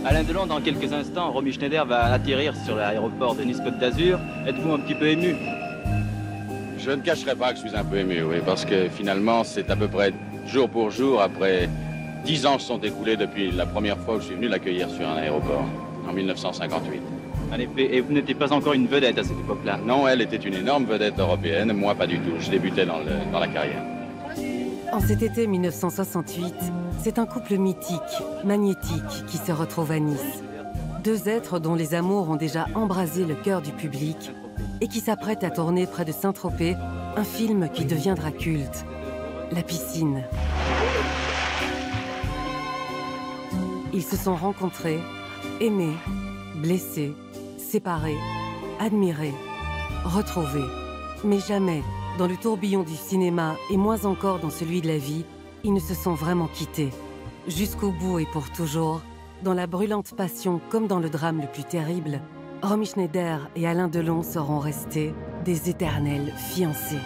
Alain Delon, dans quelques instants, Romy Schneider va atterrir sur l'aéroport de Nice-Côte d'Azur. Êtes-vous un petit peu ému? Je ne cacherai pas que je suis un peu ému, oui, parce que finalement, c'est à peu près jour pour jour, après 10 ans se sont écoulés depuis la première fois où je suis venu l'accueillir sur un aéroport, en 1958. En effet, et vous n'étiez pas encore une vedette à cette époque-là. Non, elle était une énorme vedette européenne, moi pas du tout. Je débutais dans la carrière. En cet été 1968, c'est un couple mythique, magnétique, qui se retrouve à Nice. Deux êtres dont les amours ont déjà embrasé le cœur du public et qui s'apprêtent à tourner près de Saint-Tropez un film qui deviendra culte, La piscine. Ils se sont rencontrés, aimés, blessés, séparés, admirés, retrouvés. Mais jamais, dans le tourbillon du cinéma et moins encore dans celui de la vie, ils ne se sont vraiment quittés. Jusqu'au bout et pour toujours, dans la brûlante passion comme dans le drame le plus terrible, Romy Schneider et Alain Delon seront restés des éternels fiancés.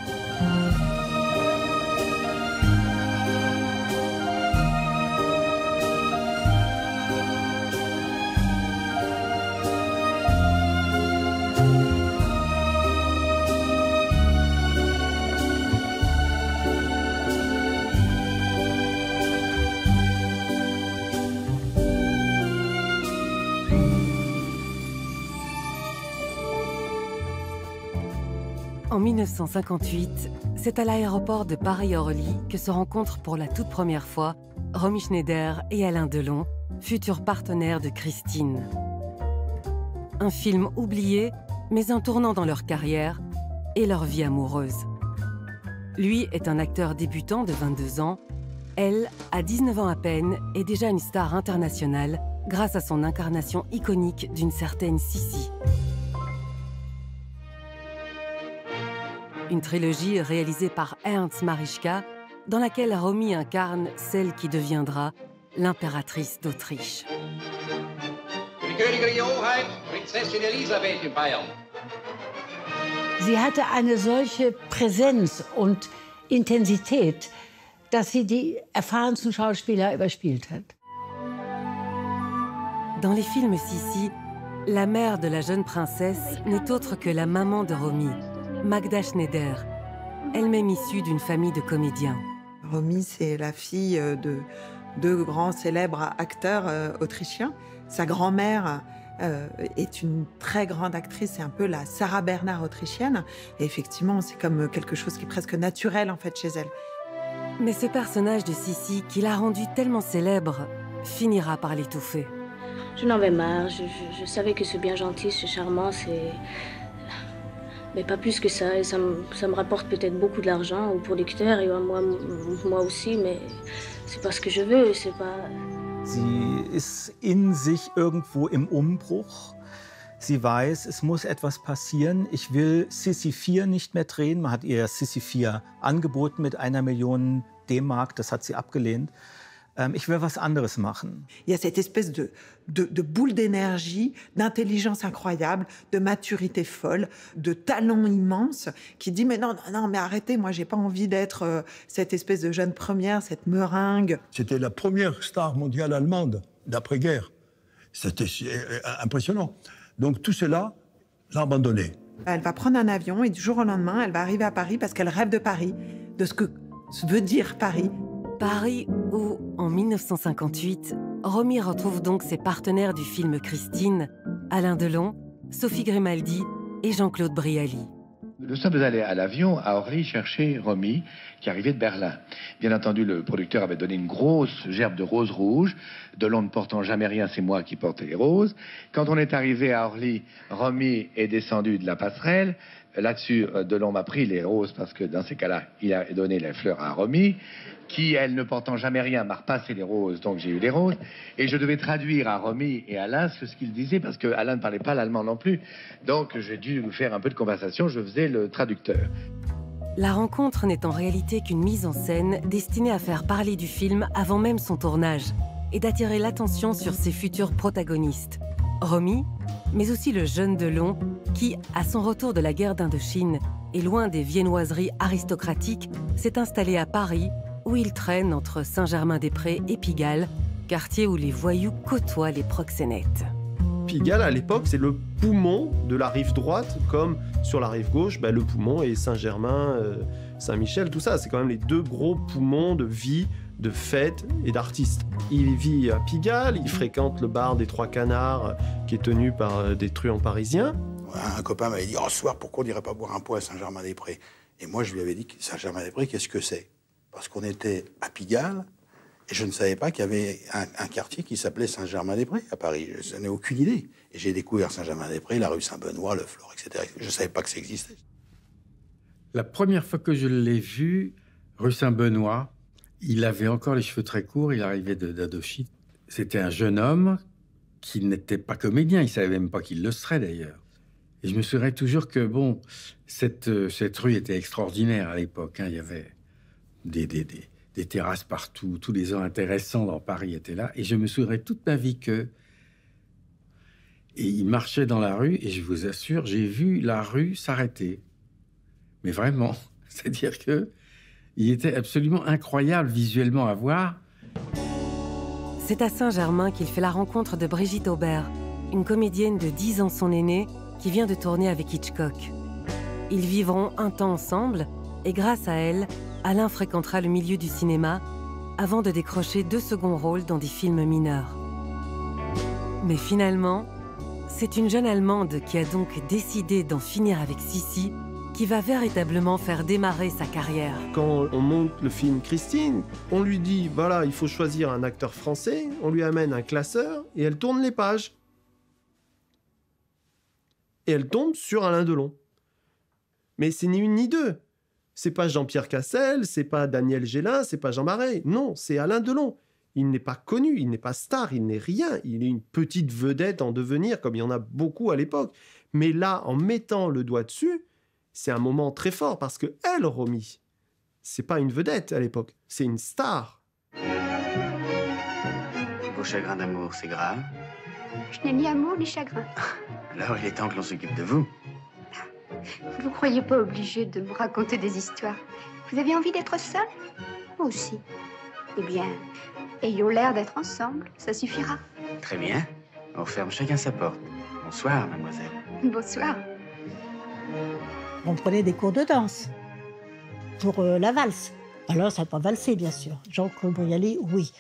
En 1958, c'est à l'aéroport de Paris-Orly que se rencontrent pour la toute première fois Romy Schneider et Alain Delon, futurs partenaires de Christine. Un film oublié, mais un tournant dans leur carrière et leur vie amoureuse. Lui est un acteur débutant de 22 ans, elle a 19 ans à peine et déjà une star internationale grâce à son incarnation iconique d'une certaine Sissi. Une trilogie réalisée par Ernst Marischka, dans laquelle Romy incarne celle qui deviendra l'impératrice d'Autriche. Sie hatte eine solche Präsenz und Intensität, dass sie die erfahrensten Schauspieler überspielt hat. Dans les films Sissi, la mère de la jeune princesse n'est autre que la maman de Romy, Magda Schneider, elle-même issue d'une famille de comédiens. Romy, c'est la fille de deux grands célèbres acteurs autrichiens. Sa grand-mère est une très grande actrice, c'est un peu la Sarah Bernhardt autrichienne. Et effectivement, c'est comme quelque chose qui est presque naturel en fait chez elle. Mais ce personnage de Sissi, qui l'a rendue tellement célèbre, finira par l'étouffer. Je n'en avais marre, je savais que c'est bien gentil, c'est charmant, c'est... Mais pas plus que ça, et ça me rapporte peut-être beaucoup d'argent aux producteurs et à moi aussi, mais c'est pas ce que je veux, c'est pas... Sie ist in sich irgendwo im Umbruch. Sie weiß, es muss etwas passieren. Ich will Sissi 4 nicht mehr drehen. Man hat ihr Sissi 4 angeboten mit 1 Million D-Mark, das hat sie abgelehnt. Ich will was anderes machen. Il y a cette espèce de boule d'énergie, d'intelligence incroyable, de maturité folle, de talent immense, qui dit mais non, mais arrêtez, moi j'ai pas envie d'être cette espèce de jeune première, cette meringue. C'était la première star mondiale allemande d'après-guerre. C'était impressionnant. Donc tout cela l'a abandonné. Elle va prendre un avion et du jour au lendemain, elle va arriver à Paris parce qu'elle rêve de Paris, de ce que veut dire Paris. Paris où, en 1958, Romy retrouve donc ses partenaires du film Christine, Alain Delon, Sophie Grimaldi et Jean-Claude Brialy. Nous sommes allés à l'avion à Orly chercher Romy, qui arrivait de Berlin. Bien entendu, le producteur avait donné une grosse gerbe de roses rouges. Delon ne portant jamais rien, c'est moi qui portais les roses. Quand on est arrivé à Orly, Romy est descendue de la passerelle. Là-dessus, Delon m'a pris les roses parce que dans ces cas-là, il a donné les fleurs à Romy, qui, elle, ne portant jamais rien, m'a repassé les roses, donc j'ai eu les roses. Et je devais traduire à Romy et à Alain ce qu'ils disaient, parce que Alain ne parlait pas l'allemand non plus. Donc j'ai dû faire un peu de conversation, je faisais le traducteur. La rencontre n'est en réalité qu'une mise en scène destinée à faire parler du film avant même son tournage et d'attirer l'attention sur ses futurs protagonistes. Romy, mais aussi le jeune Delon, qui, à son retour de la guerre d'Indochine et loin des viennoiseries aristocratiques, s'est installé à Paris, où il traîne entre Saint-Germain-des-Prés et Pigalle, quartier où les voyous côtoient les proxénètes. Pigalle, à l'époque, c'est le poumon de la rive droite, comme sur la rive gauche, le poumon est Saint-Germain, Saint-Michel, tout ça. C'est quand même les deux gros poumons de vie, de fête et d'artistes. Il vit à Pigalle, il fréquente le bar des Trois Canards, qui est tenu par des truands parisiens. Un copain m'avait dit « Oh, ce soir, pourquoi on n'irait pas boire un pot à Saint-Germain-des-Prés ?» Et moi, je lui avais dit « Saint-Germain-des-Prés, qu'est-ce que c'est ?» Parce qu'on était à Pigalle, et je ne savais pas qu'il y avait un quartier qui s'appelait Saint-Germain-des-Prés à Paris. Je n'en ai aucune idée. Et j'ai découvert Saint-Germain-des-Prés, la rue Saint-Benoît, le Flore, etc. Je ne savais pas que ça existait. La première fois que je l'ai vu, rue Saint-Benoît, il avait encore les cheveux très courts, il arrivait d'Indochine. C'était un jeune homme qui n'était pas comédien, il ne savait même pas qu'il le serait d'ailleurs. Et je me souviens toujours que, bon, cette rue était extraordinaire à l'époque. Il y avait des terrasses partout, tous les gens intéressants dans Paris étaient là. Et je me souviendrai toute ma vie que... Et il marchait dans la rue, et je vous assure, j'ai vu la rue s'arrêter. Mais vraiment, c'est-à-dire que il était absolument incroyable visuellement à voir. C'est à Saint-Germain qu'il fait la rencontre de Brigitte Aubert, une comédienne de 10 ans son aînée, qui vient de tourner avec Hitchcock. Ils vivront un temps ensemble, et grâce à elle, Alain fréquentera le milieu du cinéma avant de décrocher 2 seconds rôles dans des films mineurs. Mais finalement, c'est une jeune Allemande qui a donc décidé d'en finir avec Sissi qui va véritablement faire démarrer sa carrière. Quand on monte le film Christine, on lui dit, voilà, il faut choisir un acteur français, on lui amène un classeur et elle tourne les pages. Et elle tombe sur Alain Delon. Mais c'est ni une ni deux. C'est pas Jean-Pierre Cassel, c'est pas Daniel Gélin, c'est pas Jean Marais. Non, c'est Alain Delon. Il n'est pas connu, il n'est pas star, il n'est rien. Il est une petite vedette en devenir, comme il y en a beaucoup à l'époque. Mais là, en mettant le doigt dessus, c'est un moment très fort, parce que elle, Romy, c'est pas une vedette à l'époque, c'est une star. Vos chagrins d'amour, c'est grave? Je n'ai ni amour ni chagrin. Alors il est temps que l'on s'occupe de vous. Vous ne croyez pas obligé de me raconter des histoires? Vous avez envie d'être seul? Moi aussi. Eh bien, ayons l'air d'être ensemble, ça suffira. Très bien. On ferme chacun sa porte. Bonsoir, mademoiselle. Bonsoir. On prenait des cours de danse pour la valse. Alors, ça n'a pas valsé, bien sûr. Jean-Claude Brialy, oui.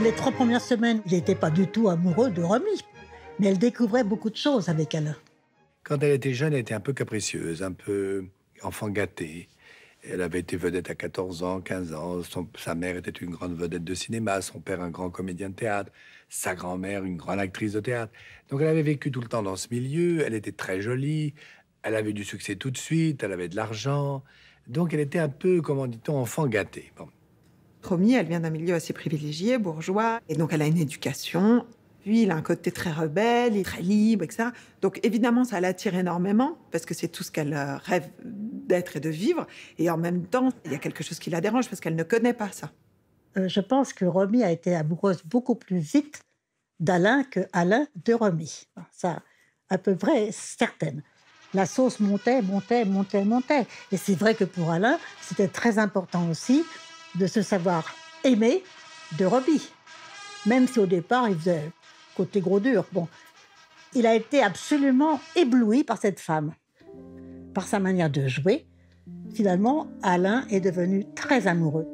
Les 3 premières semaines, il n'était pas du tout amoureux de Romy, mais elle découvrait beaucoup de choses avec Alain. Quand elle était jeune, elle était un peu capricieuse, un peu enfant gâté. Elle avait été vedette à 14 ans, 15 ans. Sa mère était une grande vedette de cinéma, son père un grand comédien de théâtre, sa grand-mère une grande actrice de théâtre. Donc elle avait vécu tout le temps dans ce milieu, elle était très jolie, elle avait du succès tout de suite, elle avait de l'argent. Donc elle était un peu, comment dit-on, enfant gâté. Bon. Romy, elle vient d'un milieu assez privilégié, bourgeois, et donc elle a une éducation. Lui, il a un côté très rebelle, il est très libre, etc. Donc évidemment, ça l'attire énormément, parce que c'est tout ce qu'elle rêve d'être et de vivre. Et en même temps, il y a quelque chose qui la dérange, parce qu'elle ne connaît pas ça. Je pense que Romy a été amoureuse beaucoup plus vite d'Alain que Alain de Romy. Ça, à peu près certaine. La sauce montait. Et c'est vrai que pour Alain, c'était très important aussi de se savoir aimer de Romy. Même si au départ, il faisait côté gros dur. Bon, il a été absolument ébloui par cette femme, par sa manière de jouer. Finalement, Alain est devenu très amoureux.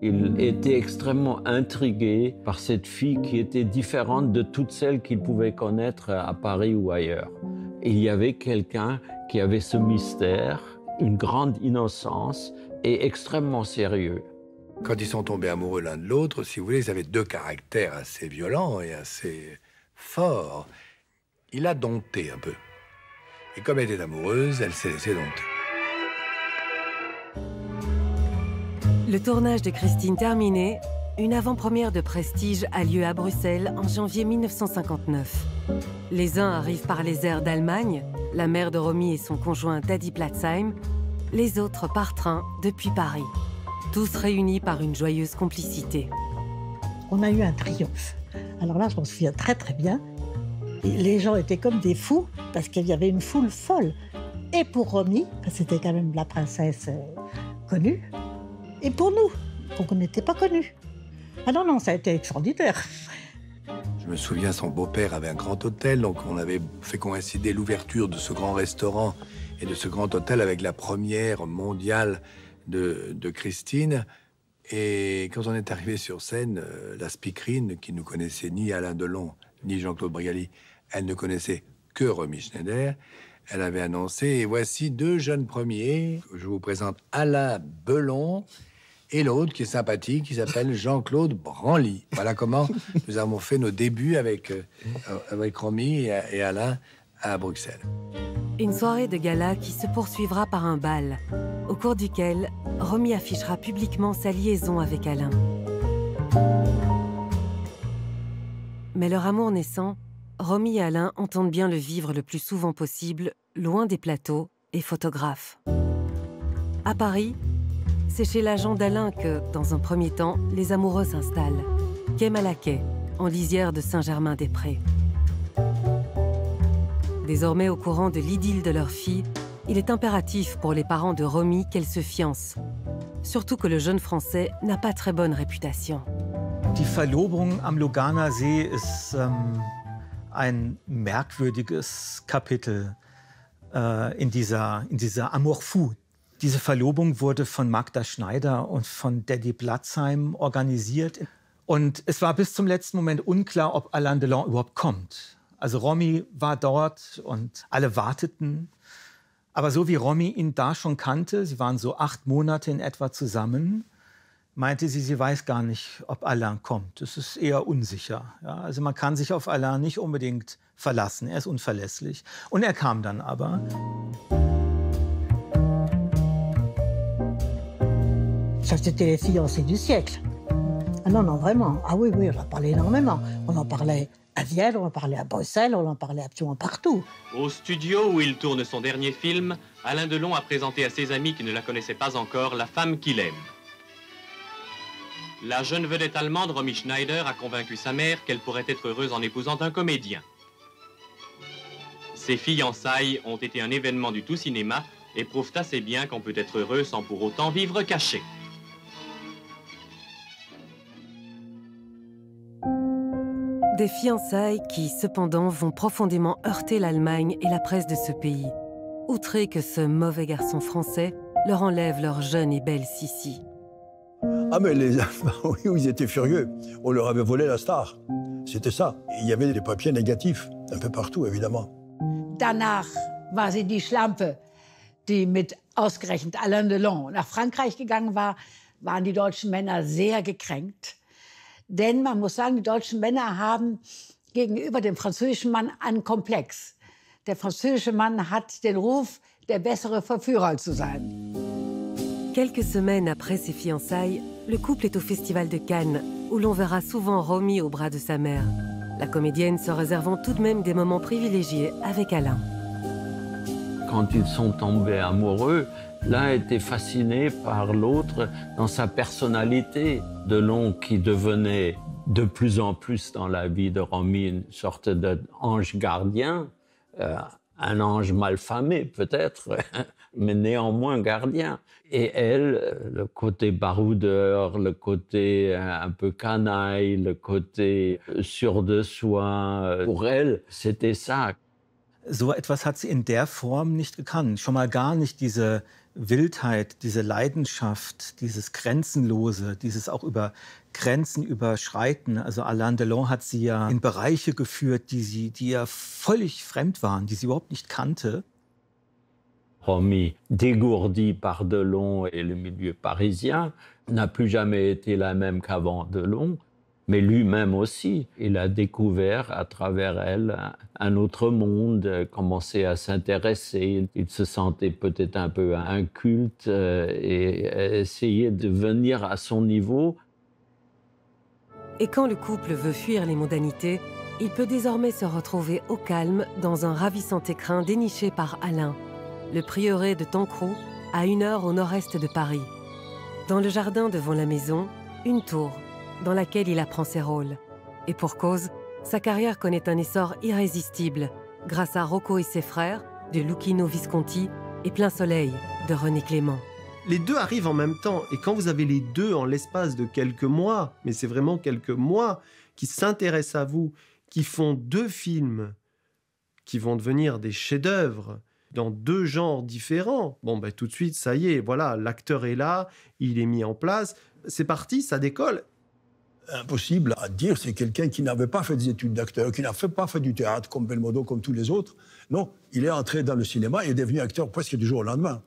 Il était extrêmement intrigué par cette fille qui était différente de toutes celles qu'il pouvait connaître à Paris ou ailleurs. Il y avait quelqu'un qui avait ce mystère, une grande innocence et extrêmement sérieux. Quand ils sont tombés amoureux l'un de l'autre, si vous voulez, ils avaient 2 caractères assez violents et assez forts. Il a dompté un peu. Et comme elle était amoureuse, elle s'est laissée dompter. Le tournage de Christine terminé, une avant-première de prestige a lieu à Bruxelles en janvier 1959. Les uns arrivent par les airs d'Allemagne, la mère de Romy et son conjoint Taddy Platzheim, les autres par train depuis Paris. Tous réunis par une joyeuse complicité. On a eu un triomphe. Alors là, je m'en souviens très très bien. Et les gens étaient comme des fous, parce qu'il y avait une foule folle. Et pour Romy, parce que c'était quand même la princesse connue, et pour nous, donc on n'était pas connus. Ah non, non, ça a été extraordinaire. Je me souviens, son beau-père avait un grand hôtel, donc on avait fait coïncider l'ouverture de ce grand restaurant et de ce grand hôtel avec la première mondiale de Christine. Et quand on est arrivé sur scène, la speakerine, qui ne connaissait ni Alain Delon, ni Jean-Claude Brialy, elle ne connaissait que Romy Schneider, elle avait annoncé, et voici 2 jeunes premiers. Je vous présente Alain Belon et l'autre qui est sympathique, qui s'appelle Jean-Claude Branly. Voilà comment nous avons fait nos débuts avec Romy et Alain à Bruxelles. Une soirée de gala qui se poursuivra par un bal, au cours duquel Romy affichera publiquement sa liaison avec Alain. Mais leur amour naissant, Romy et Alain entendent bien le vivre le plus souvent possible, loin des plateaux et photographes. À Paris, c'est chez l'agent d'Alain que, dans un premier temps, les amoureux s'installent, quai Malaquais, en lisière de Saint-Germain-des-Prés. Désormais au courant de l'idylle de leur fille, il est impératif pour les parents de Romy qu'elle se fiance. Surtout que le jeune Français n'a pas très bonne réputation. Die Verlobung am Luganer See ist ein merkwürdiges Kapitel in dieser Amour fou. Diese Verlobung wurde von Magda Schneider und von Daddy Platzheim organisiert. Und es war bis zum letzten Moment unklar, ob Alain Delon überhaupt kommt. Also Romy war dort und alle warteten. Aber so wie Romy ihn da schon kannte, sie waren so 8 Monate in etwa zusammen, meinte sie weiß gar nicht, ob Alain kommt. Das ist eher unsicher. Ja, also man kann sich auf Alain nicht unbedingt verlassen. Er ist unverlässlich. Und er kam dann aber. Ça, c'était les fiancés du siècle. Ah non, non, vraiment. Ah oui, oui, on en parlait énormément. On en parlait à Vienne, on en parlait à Bruxelles, on en parlait absolument partout. Au studio où il tourne son dernier film, Alain Delon a présenté à ses amis qui ne la connaissaient pas encore la femme qu'il aime. La jeune vedette allemande Romy Schneider a convaincu sa mère qu'elle pourrait être heureuse en épousant un comédien. Ces fiançailles ont été un événement du tout cinéma et prouvent assez bien qu'on peut être heureux sans pour autant vivre caché. Des fiançailles qui, cependant, vont profondément heurter l'Allemagne et la presse de ce pays, outrés que ce mauvais garçon français leur enlève leur jeune et belle Sissi. Ah mais les Allemands, oui, ils étaient furieux. On leur avait volé la star. C'était ça. Il y avait des papiers négatifs, un peu partout, évidemment. Danach war sie die Schlampe, die mit ausgerechnet Alain Delon nach Frankreich gegangen war, waren die deutschen Männer sehr gekränkt. Denn man muss sagen, die deutschen Männer haben gegenüber dem französischen Mann einen Komplex. Der französische Mann hat den Ruf, der bessere Verführer zu sein. Quelques semaines après ses fiançailles, le couple est au Festival de Cannes, où l'on verra souvent Romy au bras de sa mère, la comédienne se réservant tout de même des moments privilégiés avec Alain. Quand ils sont tombés amoureux, l'un était fasciné par l'autre dans sa personnalité. Delon qui devenait de plus en plus dans la vie de Romy une sorte d'ange gardien, un ange malfamé peut-être, mais néanmoins gardien. Et elle, le côté baroudeur, le côté un peu canaille, le côté sûr de soi, pour elle, c'était ça. So etwas hat sie in der Form nicht gekannt. Schon mal gar nicht diese Wildheit, diese Leidenschaft, dieses Grenzenlose, dieses auch über Grenzen überschreiten. Also Alain Delon hat sie ja in Bereiche geführt, die ihr völlig fremd waren, die sie überhaupt nicht kannte. Romy, dégourdie par Delon et le milieu parisien, n'a plus jamais été la même qu'avant Delon, mais lui-même aussi. Il a découvert à travers elle un autre monde, commencé à s'intéresser. Il se sentait peut-être un peu inculte et essayait de venir à son niveau. Et quand le couple veut fuir les mondanités, il peut désormais se retrouver au calme dans un ravissant écrin déniché par Alain, le prieuré de Tancroux, à 1 heure au nord-est de Paris. Dans le jardin devant la maison, une tour, dans laquelle il apprend ses rôles. Et pour cause, sa carrière connaît un essor irrésistible, grâce à Rocco et ses frères, de Luchino Visconti, et Plein Soleil, de René Clément. Les deux arrivent en même temps. Et quand vous avez les deux en l'espace de quelques mois, mais c'est vraiment quelques mois, qui s'intéressent à vous, qui font deux films qui vont devenir des chefs-d'œuvre dans deux genres différents, bon, ben, tout de suite, ça y est, voilà, l'acteur est là, il est mis en place, c'est parti, ça décolle. Impossible à dire, c'est quelqu'un qui n'avait pas fait des études d'acteur, qui n'a pas fait du théâtre comme Belmondo, comme tous les autres. Non, il est entré dans le cinéma et est devenu acteur presque du jour au lendemain.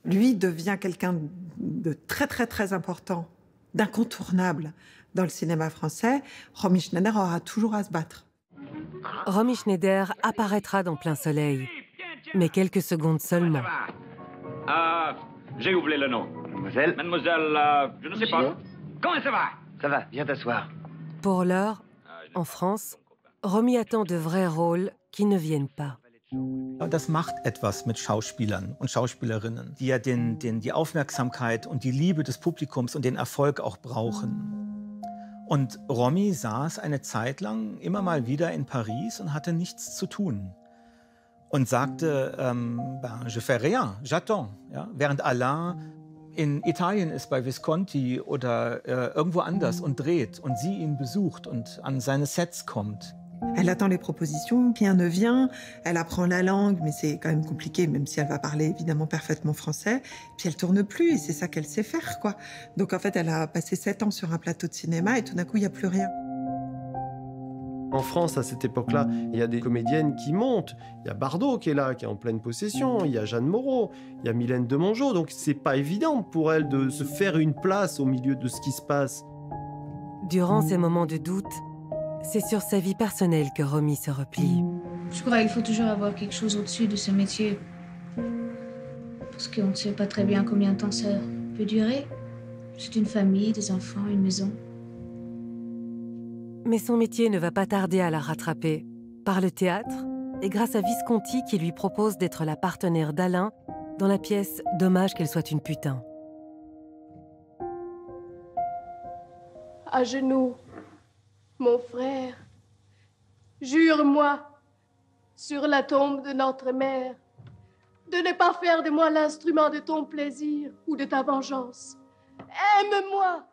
Lui devient quelqu'un de très, très, très important, d'incontournable dans le cinéma français. Romy Schneider aura toujours à se battre. Romy Schneider apparaîtra dans Plein Soleil, mais quelques secondes seulement. J'ai oublié le nom. Mademoiselle? Mademoiselle, je ne sais pas. Comment ça va? Ça va, viens t'asseoir. Pour l'heure, en France, Romy attend de vrais rôles qui ne viennent pas. Das macht etwas mit Schauspielern und Schauspielerinnen, die ja die Aufmerksamkeit und die Liebe des Publikums und den Erfolg auch brauchen. Und Romy saß eine Zeit lang immer mal wieder in Paris und hatte nichts zu tun. Und sagte, je fais rien, j'attends. Ja? Während Alain in Italien ist bei Visconti oder irgendwo anders und dreht und sie ihn besucht und an seine Sets kommt. Elle attend les propositions, rien ne vient, elle apprend la langue, mais c'est quand même compliqué, même si elle va parler évidemment parfaitement français. Puis elle tourne plus, et c'est ça qu'elle sait faire, quoi. Donc en fait, elle a passé 7 ans sur un plateau de cinéma, et tout d'un coup, il n'y a plus rien. En France, à cette époque-là, il y a des comédiennes qui montent. Il y a Bardot qui est là, qui est en pleine possession. Il y a Jeanne Moreau, il y a Mylène de Mongeau. Donc c'est pas évident pour elle de se faire une place au milieu de ce qui se passe. Durant ces moments de doute, c'est sur sa vie personnelle que Romy se replie. Je crois qu'il faut toujours avoir quelque chose au-dessus de ce métier. Parce qu'on ne sait pas très bien combien de temps ça peut durer. C'est une famille, des enfants, une maison. Mais son métier ne va pas tarder à la rattraper. Par le théâtre, et grâce à Visconti qui lui propose d'être la partenaire d'Alain dans la pièce « Dommage qu'elle soit une putain ». À genoux, mon frère, jure-moi, sur la tombe de notre mère, de ne pas faire de moi l'instrument de ton plaisir ou de ta vengeance. Aime-moi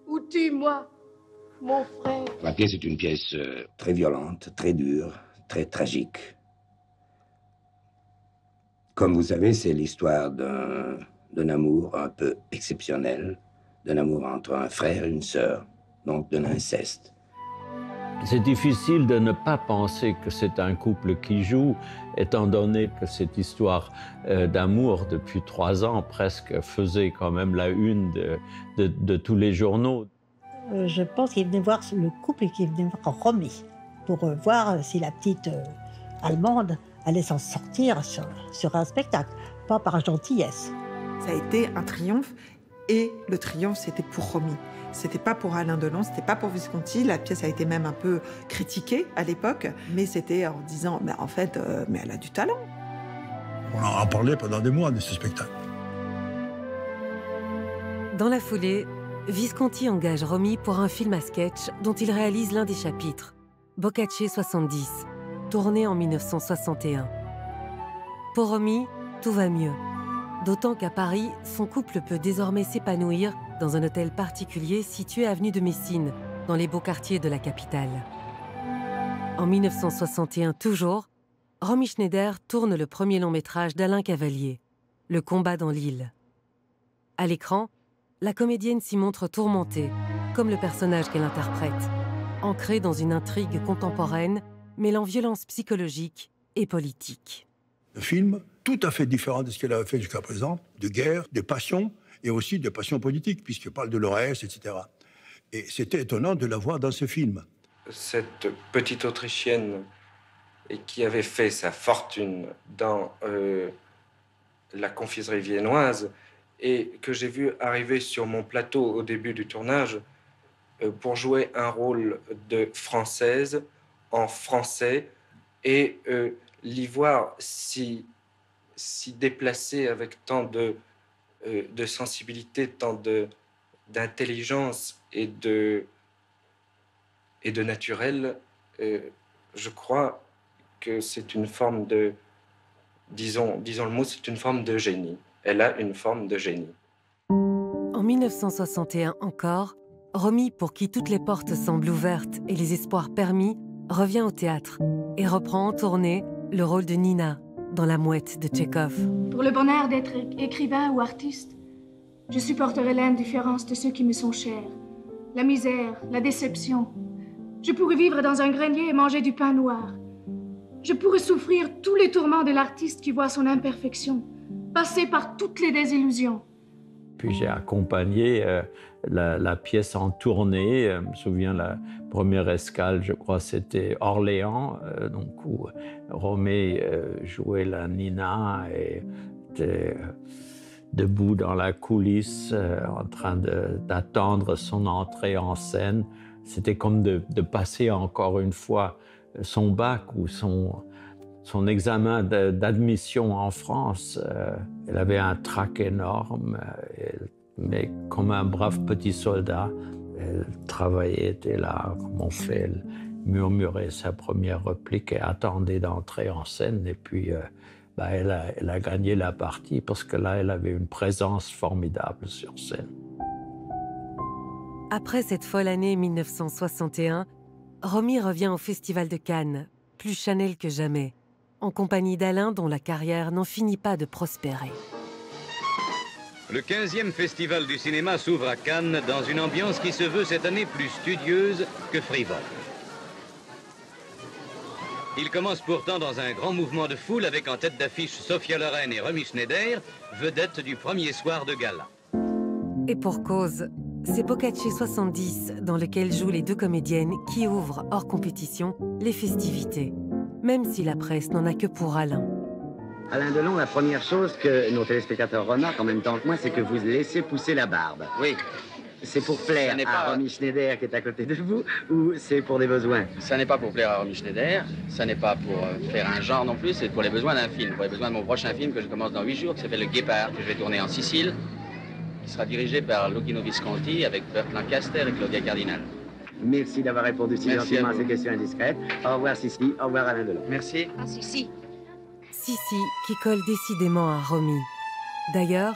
ou tue-moi, mon frère. La pièce est une pièce très violente, très dure, très tragique. Comme vous savez, c'est l'histoire d'un amour un peu exceptionnel, d'un amour entre un frère et une sœur, donc d'un inceste. C'est difficile de ne pas penser que c'est un couple qui joue, étant donné que cette histoire d'amour depuis 3 ans presque faisait quand même la une de tous les journaux. Je pense qu'il venait voir le couple et qu'il venait voir Romy pour voir si la petite Allemande allait s'en sortir sur un spectacle, pas par gentillesse. Ça a été un triomphe, et le triomphe, c'était pour Romy. C'était pas pour Alain Delon, c'était pas pour Visconti. La pièce a été même un peu critiquée à l'époque, mais c'était en disant, mais en fait, mais elle a du talent. On en a parlé pendant des mois de ce spectacle. Dans la foulée, Visconti engage Romy pour un film à sketch dont il réalise l'un des chapitres, Boccace 70, tourné en 1961. Pour Romy, tout va mieux. D'autant qu'à Paris, son couple peut désormais s'épanouir dans un hôtel particulier situé avenue de Messine, dans les beaux quartiers de la capitale. En 1961 toujours, Romy Schneider tourne le premier long-métrage d'Alain Cavalier, Le combat dans l'île. À l'écran, la comédienne s'y montre tourmentée, comme le personnage qu'elle interprète, ancrée dans une intrigue contemporaine mêlant violence psychologique et politique. Le film, tout à fait différent de ce qu'elle avait fait jusqu'à présent, de guerre, de passion, et aussi de passion politique, puisqu'il parle de l'ORS, etc. Et c'était étonnant de la voir dans ce film. Cette petite Autrichienne qui avait fait sa fortune dans la confiserie viennoise et que j'ai vu arriver sur mon plateau au début du tournage pour jouer un rôle de Française en français et l'y voir si déplacée avec tant de sensibilité, tant d'intelligence et de naturel, je crois que c'est une forme de, disons le mot, c'est une forme de génie. elle a une forme de génie. En 1961 encore, Romy, pour qui toutes les portes semblent ouvertes et les espoirs permis, revient au théâtre et reprend en tournée le rôle de Nina dans La Mouette de Tchekhov. Pour le bonheur d'être écrivain ou artiste, je supporterai l'indifférence de ceux qui me sont chers, la misère, la déception. Je pourrais vivre dans un grenier et manger du pain noir. Je pourrais souffrir tous les tourments de l'artiste qui voit son imperfection, passer par toutes les désillusions. Puis j'ai accompagné la pièce en tournée. Je me souviens, la première escale, je crois, c'était Orléans, donc où Romy jouait la Nina et était debout dans la coulisse en train d'attendre son entrée en scène. C'était comme de passer encore une fois son bac ou son examen d'admission en France. Elle avait un trac énorme, mais comme un brave petit soldat, elle travaillait, était là, comme on fait, elle murmurait sa première réplique et attendait d'entrer en scène. Et puis, elle a gagné la partie parce que là, elle avait une présence formidable sur scène. Après cette folle année 1961, Romy revient au Festival de Cannes, plus Chanel que jamais, en compagnie d'Alain dont la carrière n'en finit pas de prospérer. Le 15e Festival du cinéma s'ouvre à Cannes dans une ambiance qui se veut cette année plus studieuse que frivole. Il commence pourtant dans un grand mouvement de foule avec en tête d'affiche Sophia Loren et Romy Schneider, vedettes du premier soir de gala. Et pour cause, c'est Boccace 70 dans lequel jouent les deux comédiennes qui ouvrent, hors compétition, les festivités, même si la presse n'en a que pour Alain. Alain Delon, la première chose que nos téléspectateurs remarquent en même temps que moi, c'est que vous laissez pousser la barbe. Oui. C'est pour plaire à Romy Schneider qui est à côté de vous ou c'est pour des besoins? Ça n'est pas pour plaire à Romy Schneider, ça n'est pas pour faire un genre non plus, c'est pour les besoins d'un film, pour les besoins de mon prochain film que je commence dans 8 jours, qui s'appelle Le Guépard, que je vais tourner en Sicile, qui sera dirigé par Luchino Visconti avec Burt Lancaster et Claudia Cardinal. Merci d'avoir répondu si gentiment à ces questions indiscrètes. Au revoir Sissi, au revoir Alain Delon. Merci. Ah, Sissi. Sissi qui colle décidément à Romy. D'ailleurs,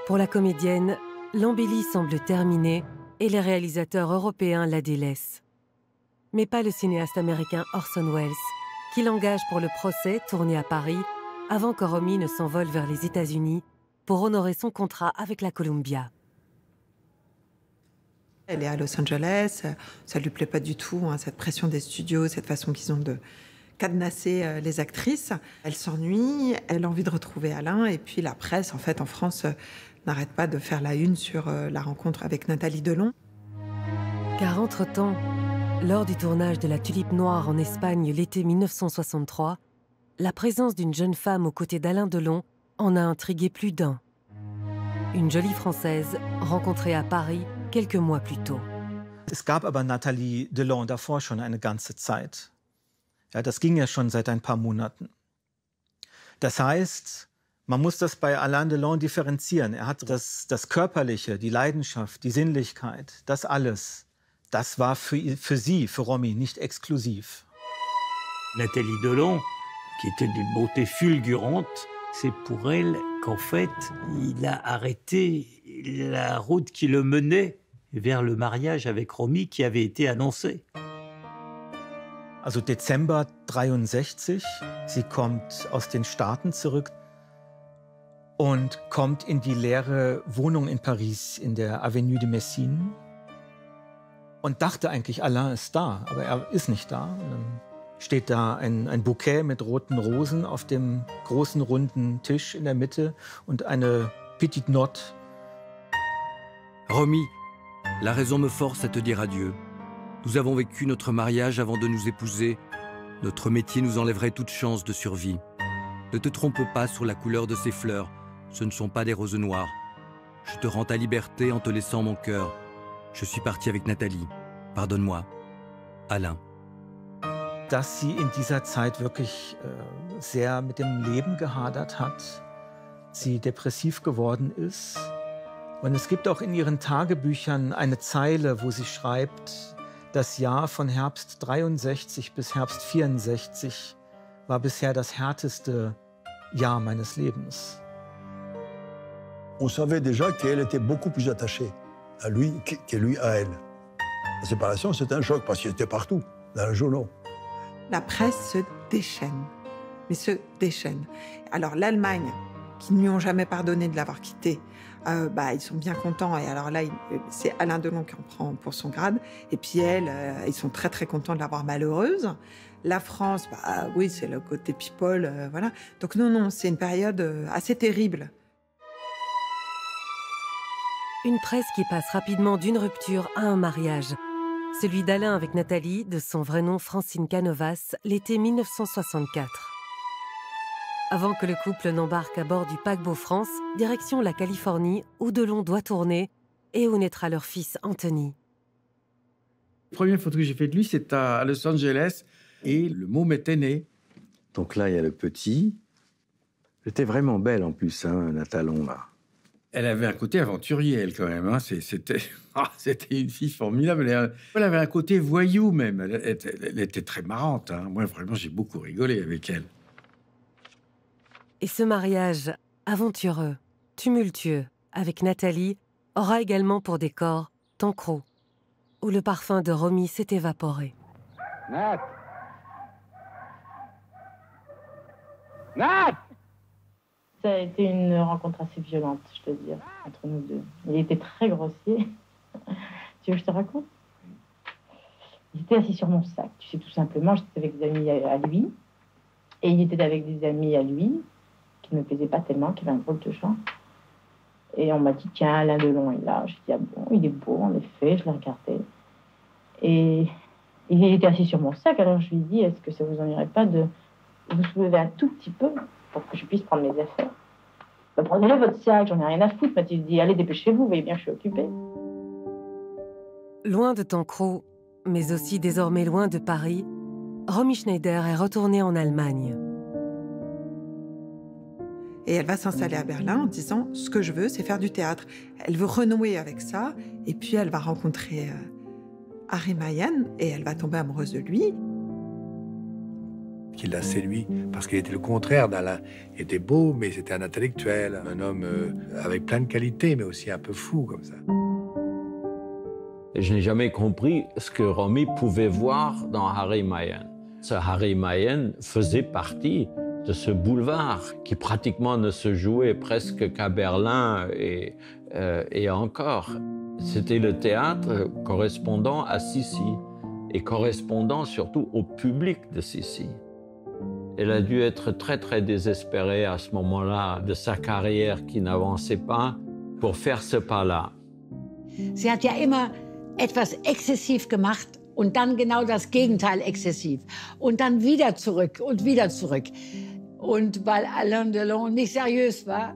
pour la comédienne, l'embellie semble terminée et les réalisateurs européens la délaissent. Mais pas le cinéaste américain Orson Welles, qui l'engage pour le procès tourné à Paris avant que Romy ne s'envole vers les États-Unis pour honorer son contrat avec la Columbia. Elle est à Los Angeles, ça ne lui plaît pas du tout, hein, cette pression des studios, cette façon qu'ils ont de cadenasser les actrices. Elle s'ennuie, elle a envie de retrouver Alain, et puis la presse, en fait, en France, n'arrête pas de faire la une sur la rencontre avec Nathalie Delon. Car entre-temps, lors du tournage de La Tulipe Noire en Espagne l'été 1963, la présence d'une jeune femme aux côtés d'Alain Delon en a intrigué plus d'un. Une jolie Française rencontrée à Paris quelques mois plus tôt. Es gab aber Nathalie Delon davor schon eine ganze Zeit. Ja, das ging ja schon seit ein paar Monaten. Das heißt, man muss das bei Alain Delon differenzieren. Er hat das Körperliche, die Leidenschaft, die Sinnlichkeit, das alles, das war für sie, für Romy, nicht exklusiv. Nathalie Delon, qui était d'une beauté fulgurante, c'est pour elle qu'en fait, il a arrêté la route qui le menait vers le mariage avec Romy qui avait été annoncé. Also Dezember 63, sie kommt aus den Staaten zurück und kommt in die leere Wohnung in Paris, in der Avenue de Messine. Und dachte eigentlich, Alain ist da, aber er ist nicht da. Und dann steht da ein Bouquet mit roten Rosen auf dem großen runden Tisch in der Mitte und eine petite note. Romy, la raison me force à te dire adieu. Nous avons vécu notre mariage avant de nous épouser. Notre métier nous enlèverait toute chance de survie. Ne te trompe pas sur la couleur de ces fleurs. Ce ne sont pas des roses noires. Je te rends ta liberté en te laissant mon cœur. Je suis parti avec Nathalie. Pardonne-moi. Alain. Dass sie in dieser Zeit wirklich sehr mit dem Leben gehadert hat, sie depressiv geworden ist. Und es gibt auch in ihren Tagebüchern eine Zeile, wo sie schreibt, das Jahr von Herbst 63 bis Herbst 64 war bisher das härteste Jahr meines Lebens. On savait déjà qu'elle était beaucoup plus attachée à lui que lui à elle. La séparation, c'était un choc parce qu'il était partout, dans les journaux. La presse se déchaîne, mais se déchaîne. Alors l'Allemagne, qui ne lui ont jamais pardonné de l'avoir quitté, ils sont bien contents. Et alors là, c'est Alain Delon qui en prend pour son grade. Et puis elle, ils sont très très contents de l'avoir malheureuse. La France, oui, c'est le côté people, voilà. Donc non, c'est une période assez terrible. Une presse qui passe rapidement d'une rupture à un mariage. Celui d'Alain avec Nathalie, de son vrai nom Francine Canovas, l'été 1964. Avant que le couple n'embarque à bord du paquebot France, direction la Californie, où Delon doit tourner et où naîtra leur fils Anthony. La première photo que j'ai faite de lui, c'est à Los Angeles, et le môme était né. Donc là, il y a le petit. Elle était vraiment belle en plus, hein, Nathalon, là. Elle avait un côté aventurier, elle, quand même. Hein. C'était une fille formidable. Elle avait un côté voyou, même. Elle était très marrante. Hein. Moi, vraiment, j'ai beaucoup rigolé avec elle. Et ce mariage aventureux, tumultueux, avec Nathalie, aura également pour décor Tancrot, où le parfum de Romy s'est évaporé. Nat! Nat! Ça a été une rencontre assez violente, je dois dire, entre nous deux. Il était très grossier. Tu veux que je te raconte? Il était assis sur mon sac, tu sais, tout simplement. J'étais avec des amis à lui. Et il était avec des amis à lui, qui ne me plaisaient pas tellement, qui avaient un drôle de genre. Et on m'a dit, tiens, Alain Delon est là. Je dis, ah bon, il est beau, en effet. Je l'ai regardé. Et il était assis sur mon sac, alors je lui ai dit, est-ce que ça vous ennuierait pas de vous soulever un tout petit peu pour que je puisse prendre mes affaires? Prenez-le votre sac, j'en ai rien à foutre. Mathilde dit, allez, dépêchez-vous, vous voyez bien que je suis occupée. Loin de Tancrot, mais aussi désormais loin de Paris, Romy Schneider est retournée en Allemagne. Et elle va s'installer à Berlin en disant, ce que je veux, c'est faire du théâtre. Elle veut renouer avec ça, et puis elle va rencontrer Harry Mayen, et elle va tomber amoureuse de lui. Qui l'a séduit, parce qu'il était le contraire d'Alain. Il était beau, mais c'était un intellectuel, un homme avec plein de qualités, mais aussi un peu fou, comme ça. Je n'ai jamais compris ce que Romy pouvait voir dans Harry Mayen. Ce Harry Mayen faisait partie de ce boulevard qui pratiquement ne se jouait presque qu'à Berlin et encore. C'était le théâtre correspondant à Sissi et correspondant surtout au public de Sissi. Elle a dû être très, très désespérée à ce moment-là de sa carrière qui n'avançait pas pour faire ce pas-là. Sie hat ja immer etwas exzessiv gemacht und dann genau das Gegenteil exzessiv. Und dann wieder zurück und wieder zurück. Und weil Alain Delon nicht seriös war,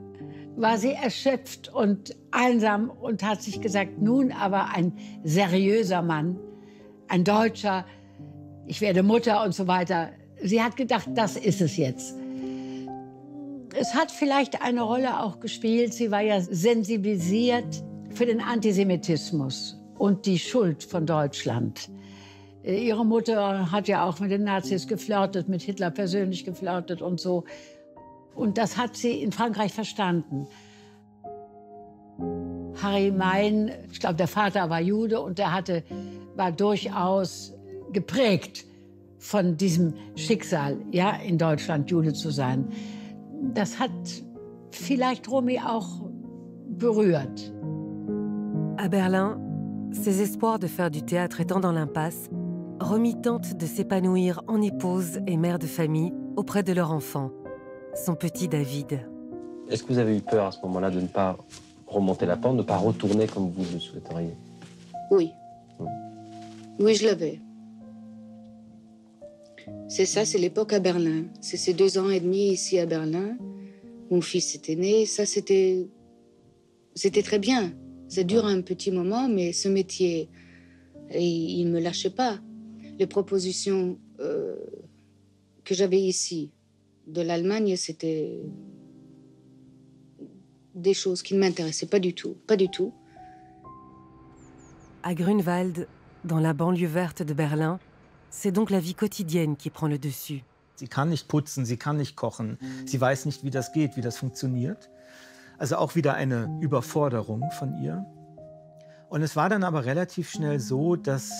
war sie erschöpft und einsam und hat sich gesagt, nun aber ein seriöser Mann, ein Deutscher, ich werde Mutter und so weiter. Sie hat gedacht, das ist es jetzt. Es hat vielleicht eine Rolle auch gespielt. Sie war ja sensibilisiert für den Antisemitismus und die Schuld von Deutschland. Ihre Mutter hat ja auch mit den Nazis geflirtet, mit Hitler persönlich geflirtet und so. Und das hat sie in Frankreich verstanden. Harry Mayen, ich glaube, der Vater war Jude und der war durchaus geprägt von diesem Schicksal, ja, in Deutschland Jude zu sein. Das hat vielleicht Romy auch berührt. À Berlin, ses espoirs de faire du théâtre étant dans l'impasse, Romy tente de s'épanouir en épouse et mère de famille auprès de leur enfant, son petit David. Est-ce que vous avez eu peur à ce moment-là de ne pas remonter la pente, de ne pas retourner comme vous le souhaiteriez? Oui. Oui, je l'avais. C'est ça, c'est l'époque à Berlin. C'est ces 2 ans et demi ici à Berlin. Mon fils était né. Ça, c'était très bien. Ça dure un petit moment, mais ce métier, il ne me lâchait pas. Les propositions que j'avais ici de l'Allemagne, c'était des choses qui ne m'intéressaient pas du tout. Pas du tout. À Grunewald, dans la banlieue verte de Berlin, c'est donc la vie quotidienne qui prend le dessus. Sie kann nicht putzen, sie kann nicht kochen, sie weiß nicht, wie das geht, wie das funktioniert. Also auch wieder eine Überforderung von ihr. Und es war dann aber relativ schnell so, dass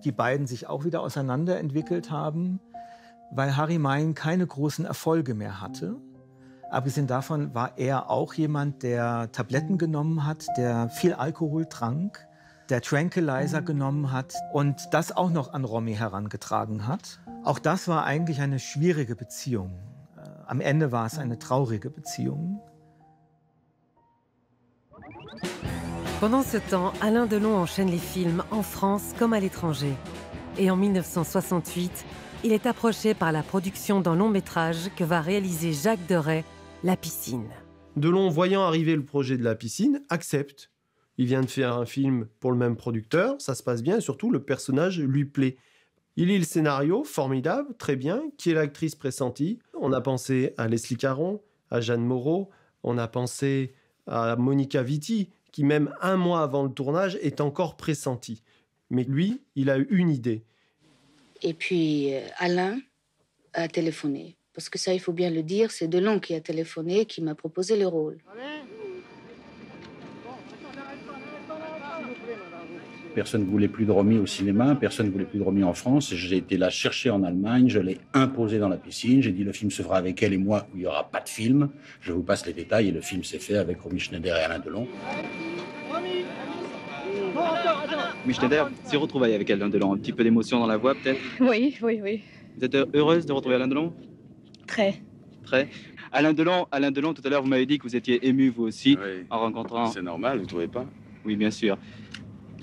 die beiden sich auch wieder auseinanderentwickelt haben, weil Harry Mein keine großen Erfolge mehr hatte. Abgesehen davon war er auch jemand, der Tabletten genommen hat, der viel Alkohol trank, der Tranquilizer genommen hat und das auch noch an Romy herangetragen hat. Auch das war eigentlich eine schwierige Beziehung. Am Ende war es eine traurige Beziehung. Pendant ce temps, Alain Delon enchaîne les films en France comme à l'étranger. Et en 1968, il est approché par la production d'un long métrage que va réaliser Jacques Deray, La Piscine. Delon, voyant arriver le projet de La Piscine, accepte. Il vient de faire un film pour le même producteur, ça se passe bien et surtout le personnage lui plaît. Il lit le scénario, formidable, très bien, qui est l'actrice pressentie. On a pensé à Leslie Caron, à Jeanne Moreau, on a pensé à Monica Vitti, qui même un mois avant le tournage est encore pressentie. Mais lui, il a eu une idée. Et puis Alain a téléphoné. Parce que ça, il faut bien le dire, c'est Delon qui a téléphoné, qui m'a proposé le rôle. Personne ne voulait plus de Romy au cinéma, personne ne voulait plus de Romy en France. J'ai été la chercher en Allemagne, je l'ai imposée dans La Piscine. J'ai dit le film se fera avec elle et moi, où il n'y aura pas de film. Je vous passe les détails et le film s'est fait avec Romy Schneider et Alain Delon. Romy Schneider, s'est retrouvaille avec Alain Delon. Un petit peu d'émotion dans la voix, peut-être? Oui, oui, oui. Vous êtes heureuse de retrouver Alain Delon? Très. Très. Alain Delon, tout à l'heure, vous m'avez dit que vous étiez ému, vous aussi, oui. En rencontrant... C'est normal, vous ne trouvez pas? Oui, bien sûr.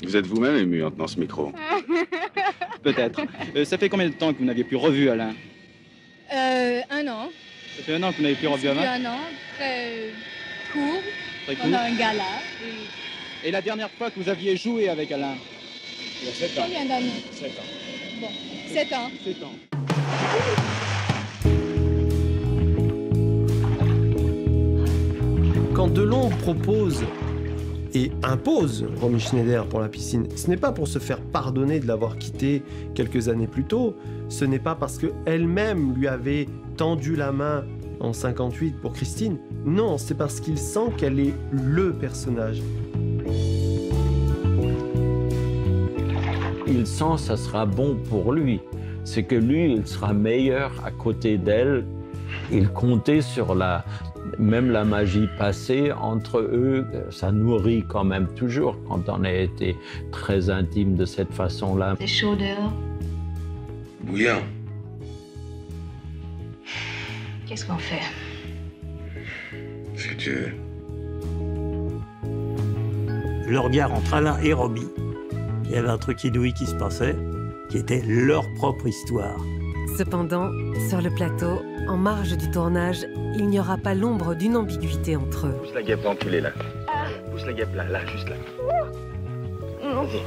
Vous êtes vous-même ému en tenant ce micro. Peut-être. Ça fait combien de temps que vous n'aviez plus revu Alain? 1 an. Ça fait 1 an que vous n'avez plus revu Alain? Depuis 1 an, très court, Très court. pendant un gala. Et la dernière fois que vous aviez joué avec Alain? Il y a 7 ans. Combien d'années? 7 ans. Bon, 7 ans. 7 ans. Quand Delon propose et impose Romy Schneider pour La Piscine, ce n'est pas pour se faire pardonner de l'avoir quitté quelques années plus tôt, ce n'est pas parce qu'elle-même lui avait tendu la main en 58 pour Christine, non, c'est parce qu'il sent qu'elle est le personnage. Il sent que ça sera bon pour lui. C'est que lui, il sera meilleur à côté d'elle. Il comptait sur même la magie passée entre eux. Ça nourrit quand même toujours quand on a été très intime de cette façon-là. C'est chaud dehors. Bouillant. Qu'est-ce qu'on fait? Ce que tu veux. Le regard entre Alain et Romy, il y avait un truc inouï qui se passait, qui était leur propre histoire. Cependant, sur le plateau, en marge du tournage, il n'y aura pas l'ombre d'une ambiguïté entre eux. Pousse la guêpe enculée là. Pousse la guêpe là, juste là. Vas-y.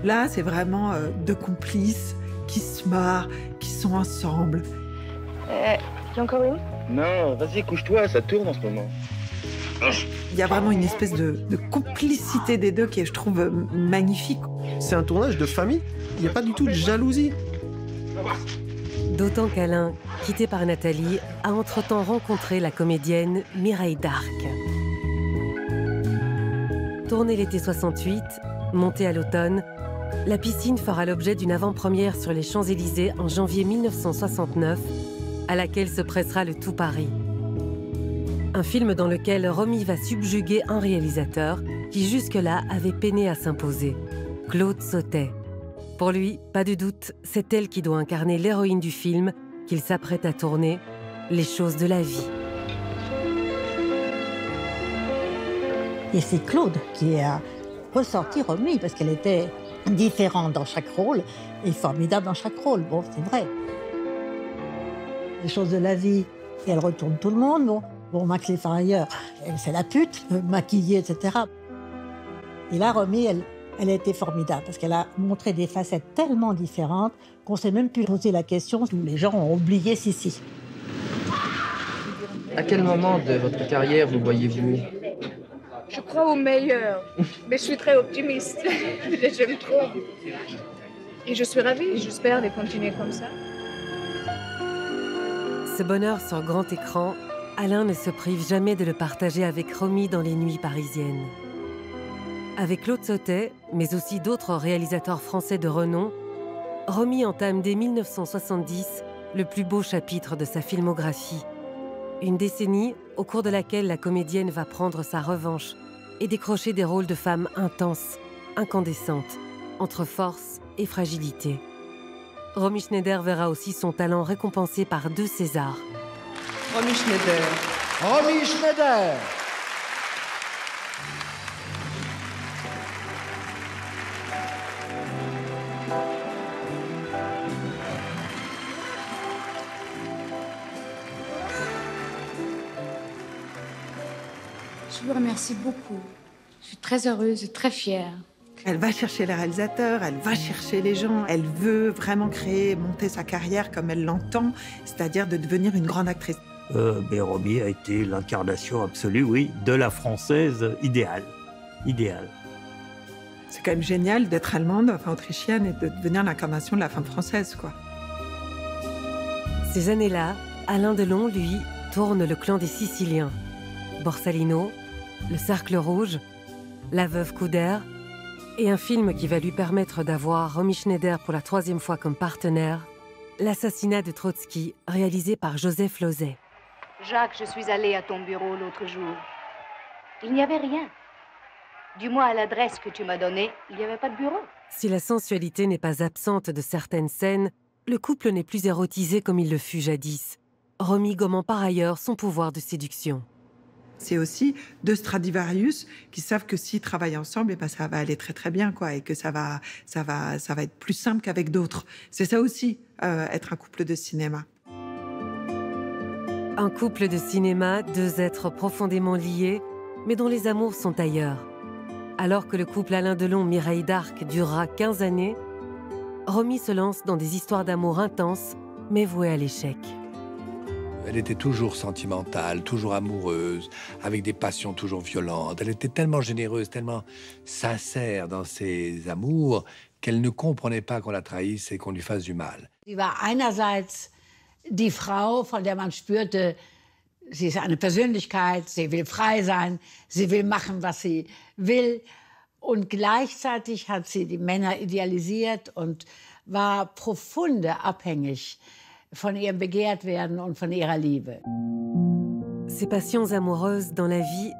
Là, c'est vraiment deux complices qui se marrent, qui sont ensemble. Tu as encore une? Non, vas-y, couche-toi, ça tourne en ce moment. Il y a vraiment une espèce de complicité des deux qui est, je trouve, magnifique. C'est un tournage de famille, il n'y a pas du tout de jalousie. D'autant qu'Alain, quitté par Nathalie, a entre-temps rencontré la comédienne Mireille d'Arc. Tournée l'été 68, montée à l'automne, La Piscine fera l'objet d'une avant-première sur les Champs-Élysées en janvier 1969, à laquelle se pressera le tout Paris. Un film dans lequel Romy va subjuguer un réalisateur qui jusque-là avait peiné à s'imposer, Claude Sautet. Pour lui, pas de doute, c'est elle qui doit incarner l'héroïne du film qu'il s'apprête à tourner, Les choses de la vie. Et c'est Claude qui a ressorti Romy, parce qu'elle était différente dans chaque rôle et formidable dans chaque rôle. Bon, c'est vrai. Les choses de la vie, et elle retourne tout le monde. Bon, Max les Farailleurs, c'est la pute, maquillée, etc. Et là, Romy, elle a été formidable, parce qu'elle a montré des facettes tellement différentes qu'on ne s'est même plus posé la question où les gens ont oublié Sissi. À quel moment de votre carrière vous voyez-vous? Je crois au meilleur, mais je suis très optimiste. J'aime trop. Et je suis ravie, j'espère de continuer comme ça. Ce bonheur sur grand écran, Alain ne se prive jamais de le partager avec Romy dans les nuits parisiennes. Avec Claude Sautet, mais aussi d'autres réalisateurs français de renom, Romy entame dès 1970 le plus beau chapitre de sa filmographie. Une décennie au cours de laquelle la comédienne va prendre sa revanche et décrocher des rôles de femmes intenses, incandescentes, entre force et fragilité. Romy Schneider verra aussi son talent récompensé par 2 Césars. Romy Schneider. Romy Schneider. Je vous remercie beaucoup. Je suis très heureuse et très fière. Elle va chercher les réalisateurs, elle va chercher les gens, elle veut vraiment créer, monter sa carrière comme elle l'entend, c'est-à-dire de devenir une grande actrice. Mais Romy a été l'incarnation absolue, oui, de la française idéale. Idéale. C'est quand même génial d'être allemande, enfin autrichienne, et de devenir l'incarnation de la femme française, quoi. Ces années-là, Alain Delon, lui, tourne Le Clan des Siciliens, Borsalino, Le Cercle Rouge, La Veuve Couder, et un film qui va lui permettre d'avoir Romy Schneider pour la 3e fois comme partenaire, L'assassinat de Trotsky, réalisé par Joseph Losey. Jacques, je suis allée à ton bureau l'autre jour. Il n'y avait rien. Du moins, à l'adresse que tu m'as donnée, il n'y avait pas de bureau. Si la sensualité n'est pas absente de certaines scènes, le couple n'est plus érotisé comme il le fut jadis, Romy gommant par ailleurs son pouvoir de séduction. C'est aussi 2 Stradivarius qui savent que s'ils travaillent ensemble, ça va aller très très bien, quoi, et que ça va être plus simple qu'avec d'autres. C'est ça aussi, être un couple de cinéma. Un couple de cinéma, 2 êtres profondément liés, mais dont les amours sont ailleurs. Alors que le couple Alain Delon-Mireille d'Arc durera 15 années, Romy se lance dans des histoires d'amour intenses, mais vouées à l'échec. Elle était toujours sentimentale, toujours amoureuse, avec des passions toujours violentes. Elle était tellement généreuse, tellement sincère dans ses amours, qu'elle ne comprenait pas qu'on la trahisse et qu'on lui fasse du mal. Sie war einerseits die Frau, von der man spürte, sie ist eine Persönlichkeit, sie will frei sein, sie will machen, was sie will. Und gleichzeitig hat sie die Männer idealisiert und war profunde abhängig von ihrem Begehrtwerden und von ihrer Liebe. Ces passions amoureuses dans la vie,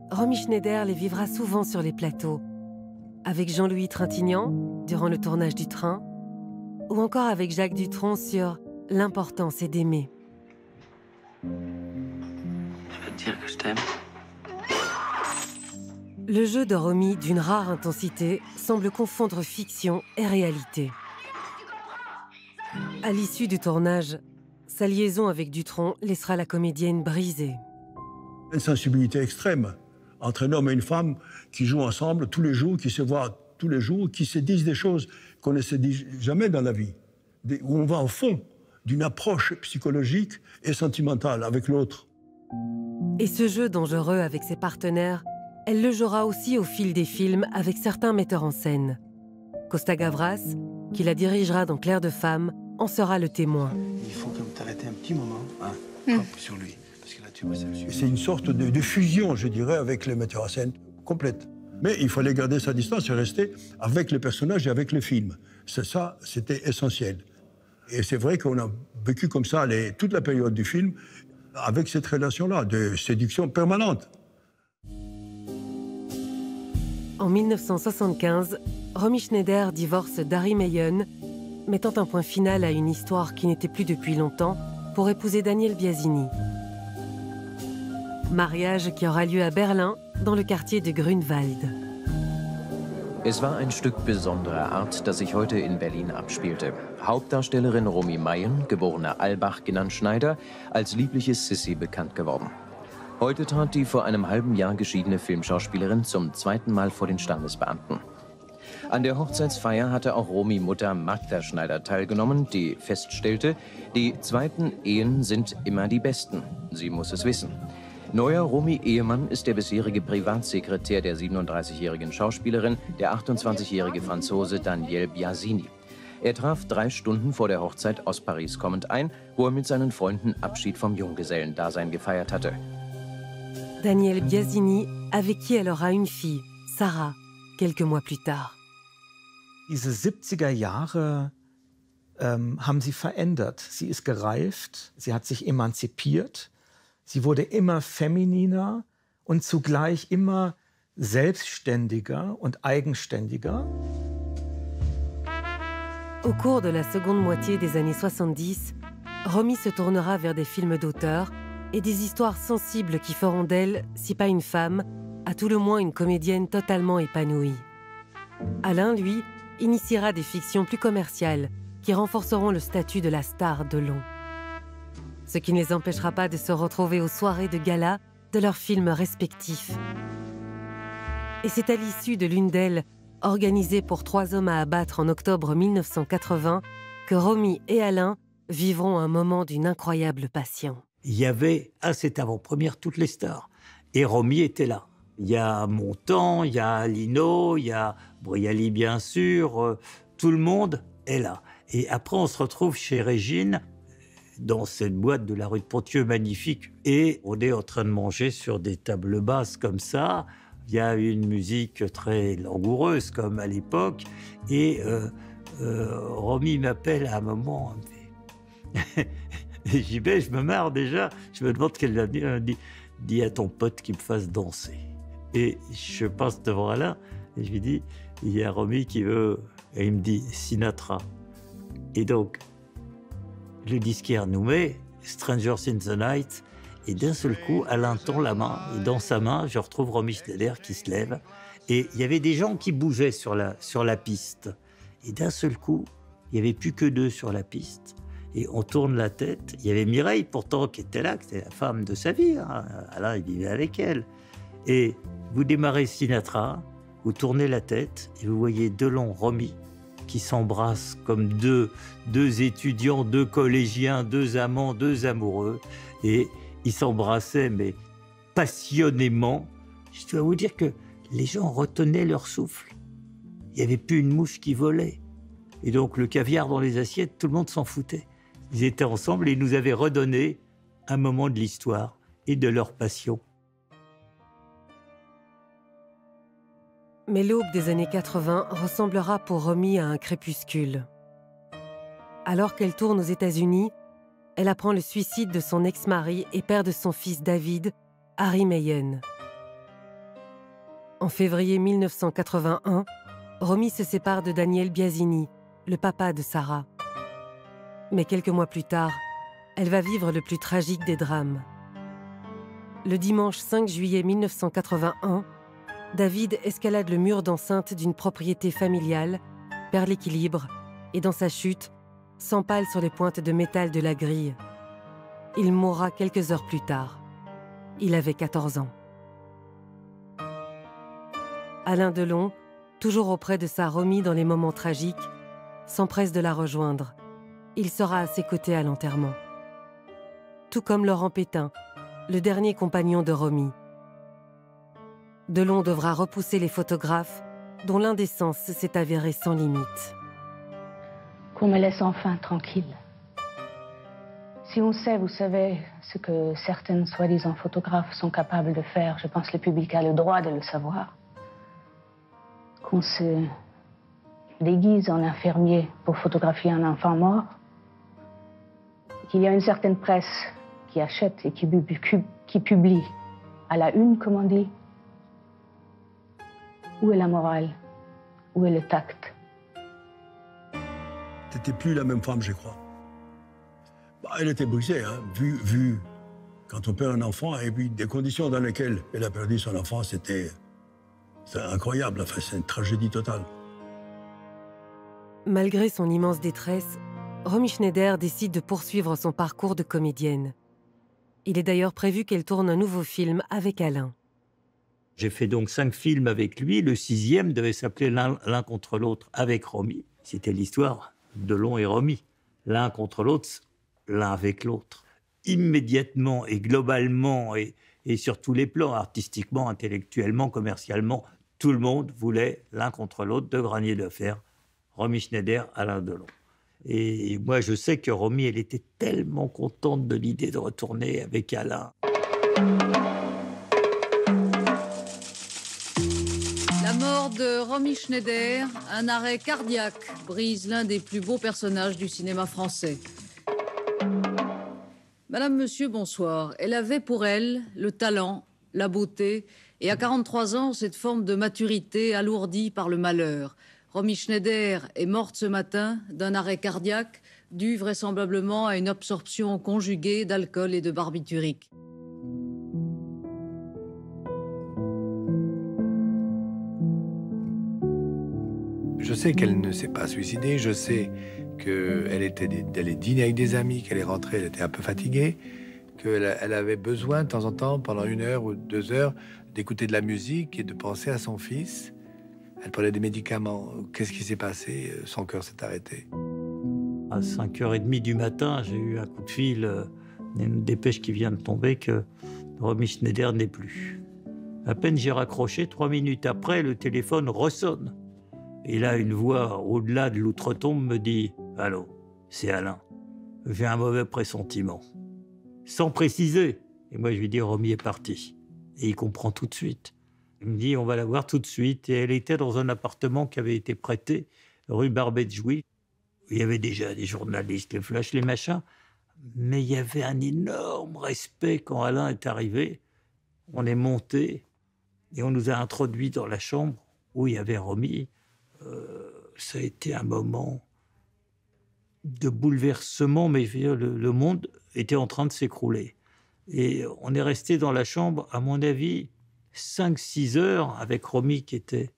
Romy Schneider les vivra souvent sur les plateaux. Avec Jean-Louis Trintignant, durant le tournage du Train, ou encore avec Jacques Dutronc sur L'important, c'est d'aimer. Je veux te dire que je t'aime. Le jeu de Romy, d'une rare intensité, semble confondre fiction et réalité. À l'issue du tournage, sa liaison avec Dutronc laissera la comédienne brisée. Une sensibilité extrême entre un homme et une femme qui jouent ensemble tous les jours, qui se voient tous les jours, qui se disent des choses qu'on ne se dit jamais dans la vie, où on va au fond d'une approche psychologique et sentimentale avec l'autre. Et ce jeu dangereux avec ses partenaires, elle le jouera aussi au fil des films avec certains metteurs en scène. Costa Gavras, qui la dirigera dans Clair de femme, en sera le témoin. Il faut comme t'arrêter un petit moment, hop, sur lui. Parce que là, tu vois, c'est une sorte de fusion, je dirais, avec les metteurs en scène complète. Mais il fallait garder sa distance et rester avec les personnages et avec le film. Ça, c'était essentiel. Et c'est vrai qu'on a vécu comme ça toute la période du film, avec cette relation-là, de séduction permanente. En 1975, Romy Schneider divorce d'Harry Meyen, mettant un point final à une histoire qui n'était plus depuis longtemps pour épouser Daniel Biasini. Mariage qui aura lieu à Berlin, dans le quartier de Grünwald. Es war ein Stück besonderer Art, das sich heute in Berlin abspielte. Hauptdarstellerin Romy Meyen, geborene Albach genannt Schneider, als liebliche Sissy bekannt geworden. Heute trat die vor einem halben Jahr geschiedene Filmschauspielerin zum zweiten Mal vor den Standesbeamten. An der Hochzeitsfeier hatte auch Romy Mutter Magda Schneider teilgenommen, die feststellte, die zweiten Ehen sind immer die besten. Sie muss es wissen. Neuer Romy-Ehemann ist der bisherige Privatsekretär der 37-jährigen Schauspielerin, der 28-jährige Franzose Daniel Biasini. Er traf 3 Stunden vor der Hochzeit aus Paris kommend ein, wo er mit seinen Freunden Abschied vom Junggesellendasein gefeiert hatte. Daniel Biasini, avec qui elle aura une fille, Sarah, quelques mois plus tard. Diese 70er Jahre haben sie verändert. Sie ist gereift, sie hat sich emanzipiert, sie wurde immer femininer und zugleich immer selbstständiger und eigenständiger. Au cours de la seconde moitié des années 70, Romy se tournera vers des films d'auteur et des histoires sensibles qui feront d'elle, si pas une femme, à tout le moins une comédienne totalement épanouie. Alain, lui, initiera des fictions plus commerciales qui renforceront le statut de la star Delon. Ce qui ne les empêchera pas de se retrouver aux soirées de gala de leurs films respectifs. Et c'est à l'issue de l'une d'elles, organisée pour 3 hommes à abattre en octobre 1980, que Romy et Alain vivront un moment d'une incroyable passion. Il y avait à cette avant-première toutes les stars. Et Romy était là. Il y a Montand, il y a Lino, il y a Brialy bien sûr, tout le monde est là. Et après on se retrouve chez Régine, dans cette boîte de la rue de Pontieux magnifique, et on est en train de manger sur des tables basses comme ça. Il y a une musique très langoureuse comme à l'époque, et Romy m'appelle à un moment, et j'y vais, je me marre déjà, je me demande qu'elle va dire, dis à ton pote qu'il me fasse danser. Et je passe devant Alain, et je lui dis, il y a Romy qui veut, et il me dit Sinatra. Et donc, le disquaire nous met Strangers in the Night, et d'un seul coup, Alain tend la main, et dans sa main, je retrouve Romy Schneider qui se lève, et il y avait des gens qui bougeaient sur la piste. Et d'un seul coup, il n'y avait plus que 2 sur la piste. Et on tourne la tête. Il y avait Mireille, pourtant, qui était là, qui était la femme de sa vie. Hein. Alain, il vivait avec elle. Et vous démarrez Sinatra, vous tournez la tête, et vous voyez Delon, Romy, qui s'embrassent comme deux étudiants, 2 collégiens, 2 amants, 2 amoureux. Et ils s'embrassaient, mais passionnément. Je dois vous dire que les gens retenaient leur souffle. Il n'y avait plus une mouche qui volait. Et donc, le caviar dans les assiettes, tout le monde s'en foutait. Ils étaient ensemble et ils nous avaient redonné un moment de l'histoire et de leur passion. Mais l'aube des années 80 ressemblera pour Romy à un crépuscule. Alors qu'elle tourne aux États-Unis, elle apprend le suicide de son ex-mari et père de son fils David, Harry Meyen. En février 1981, Romy se sépare de Daniel Biasini, le papa de Sarah. Mais quelques mois plus tard, elle va vivre le plus tragique des drames. Le dimanche 5 juillet 1981, David escalade le mur d'enceinte d'une propriété familiale, perd l'équilibre et dans sa chute, s'empale sur les pointes de métal de la grille. Il mourra quelques heures plus tard. Il avait 14 ans. Alain Delon, toujours auprès de sa Romy dans les moments tragiques, s'empresse de la rejoindre. Il sera à ses côtés à l'enterrement. Tout comme Laurent Pétain, le dernier compagnon de Romy. Delon devra repousser les photographes, dont l'indécence s'est avérée sans limite. Qu'on me laisse enfin tranquille. Si on sait, vous savez, ce que certaines soi-disant photographes sont capables de faire, je pense que le public a le droit de le savoir. Qu'on se déguise en infirmier pour photographier un enfant mort, qu'il y a une certaine presse qui achète et qui publie à la une, comme on dit. Où est la morale? Où est le tact? C'était plus la même femme, je crois. Bah, elle était brisée, hein, vu quand on perd un enfant, et puis des conditions dans lesquelles elle a perdu son enfant, c'était incroyable, enfin, c'est une tragédie totale. Malgré son immense détresse, Romy Schneider décide de poursuivre son parcours de comédienne. Il est d'ailleurs prévu qu'elle tourne un nouveau film avec Alain. J'ai fait donc 5 films avec lui. Le 6e devait s'appeler L'un contre l'autre avec Romy. C'était l'histoire de Delon et Romy. L'un contre l'autre, l'un avec l'autre. Immédiatement et globalement et sur tous les plans, artistiquement, intellectuellement, commercialement, tout le monde voulait l'un contre l'autre, 2 graniers de fer Romy Schneider, Alain Delon. Et moi, je sais que Romy, elle était tellement contente de l'idée de retourner avec Alain. La mort de Romy Schneider, un arrêt cardiaque, brise l'un des plus beaux personnages du cinéma français. Madame, monsieur, bonsoir. Elle avait pour elle le talent, la beauté, et à 43 ans, cette forme de maturité alourdie par le malheur. Romy Schneider est morte ce matin d'un arrêt cardiaque dû vraisemblablement à une absorption conjuguée d'alcool et de barbiturique. Je sais qu'elle ne s'est pas suicidée, je sais qu'elle était allée dîner avec des amis, qu'elle est rentrée, elle était un peu fatiguée, qu'elle avait besoin de temps en temps, pendant 1 heure ou 2 heures, d'écouter de la musique et de penser à son fils. Elle prenait des médicaments. Qu'est-ce qui s'est passé? Son cœur s'est arrêté. À 5h30 du matin, j'ai eu un coup de fil, une dépêche qui vient de tomber que Romy Schneider n'est plus. À peine j'ai raccroché, 3 minutes après, le téléphone ressonne. Et là, une voix au-delà de l'outre-tombe me dit « Allô, c'est Alain. J'ai un mauvais pressentiment. » Sans préciser. Et moi, je lui dis « Romy est partie. » Et il comprend tout de suite. Il me dit « On va la voir tout de suite. » Et elle était dans un appartement qui avait été prêté, rue Barbet-de-Jouy. Il y avait déjà des journalistes, les flashs, les machins. Mais il y avait un énorme respect quand Alain est arrivé. On est monté et on nous a introduits dans la chambre où il y avait Romy. Ça a été un moment de bouleversement, mais je veux dire, le monde était en train de s'écrouler. Et on est resté dans la chambre, à mon avis, 5-6 heures avec Romy qui était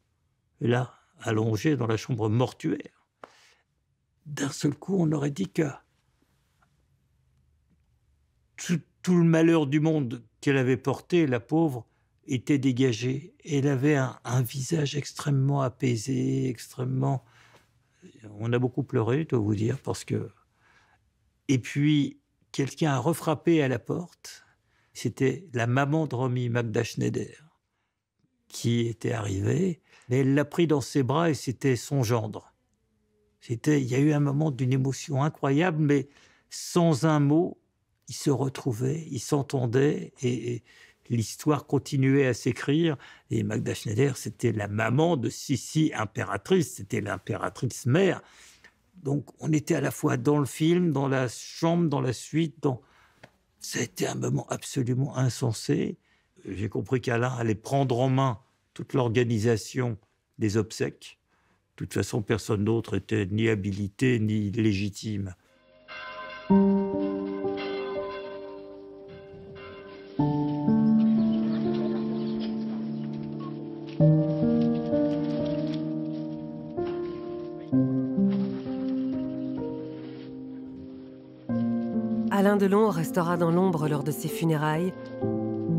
là, allongée dans la chambre mortuaire. D'un seul coup, on aurait dit que tout le malheur du monde qu'elle avait porté, la pauvre, était dégagé. Elle avait un visage extrêmement apaisé, extrêmement... On a beaucoup pleuré, je dois vous dire, parce que... Et puis, quelqu'un a refrappé à la porte. C'était la maman de Romy, Magda Schneider, qui était arrivée. Et elle l'a pris dans ses bras et c'était son gendre. Il y a eu un moment d'une émotion incroyable, mais sans un mot, ils se retrouvaient, ils s'entendaient et l'histoire continuait à s'écrire. Et Magda Schneider, c'était la maman de Sissi, impératrice, c'était l'impératrice mère. Donc on était à la fois dans le film, dans la chambre, dans la suite. Ça a été un moment absolument insensé. J'ai compris qu'Alain allait prendre en main toute l'organisation des obsèques. De toute façon, personne d'autre était ni habilité ni légitime. Alain Delon restera dans l'ombre lors de ses funérailles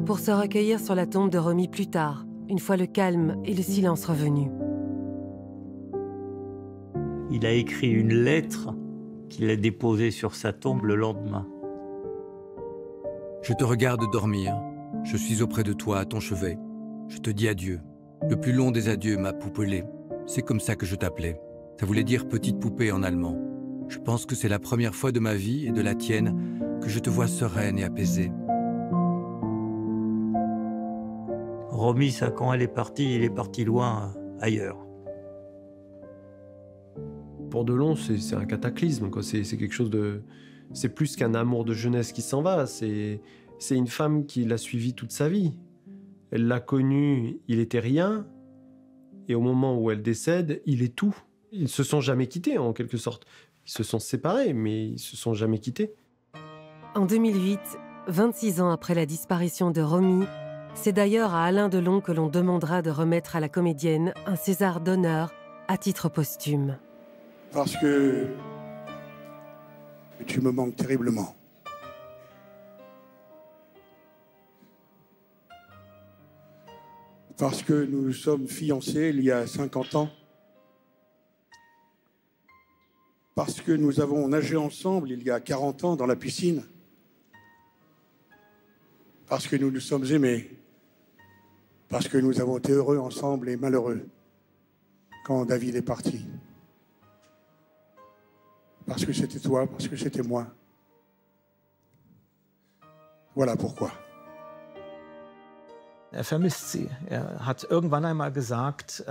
pour se recueillir sur la tombe de Romy plus tard, une fois le calme et le silence revenus. Il a écrit une lettre qu'il a déposée sur sa tombe le lendemain. Je te regarde dormir. Je suis auprès de toi à ton chevet. Je te dis adieu. Le plus long des adieux, ma poupelée. C'est comme ça que je t'appelais. Ça voulait dire petite poupée en allemand. Je pense que c'est la première fois de ma vie et de la tienne que je te vois sereine et apaisée. Romy, ça, quand elle est partie, il est parti loin, ailleurs. Pour Delon, c'est un cataclysme, quoi. C'est quelque chose de... C'est plus qu'un amour de jeunesse qui s'en va. C'est une femme qui l'a suivi toute sa vie. Elle l'a connu, il était rien. Et au moment où elle décède, il est tout. Ils ne se sont jamais quittés, en quelque sorte. Ils se sont séparés, mais ils ne se sont jamais quittés. En 2008, 26 ans après la disparition de Romy, c'est d'ailleurs à Alain Delon que l'on demandera de remettre à la comédienne un César d'honneur à titre posthume. Parce que tu me manques terriblement. Parce que nous sommes fiancés il y a 50 ans. Parce que nous avons nagé ensemble il y a 40 ans dans la piscine. Parce que nous nous sommes aimés. Parce que nous avons été heureux ensemble et malheureux quand David est parti. parce que c'était toi, parce que c'était moi. Voilà pourquoi. Er vermisst sie. Er hat irgendwann einmal gesagt,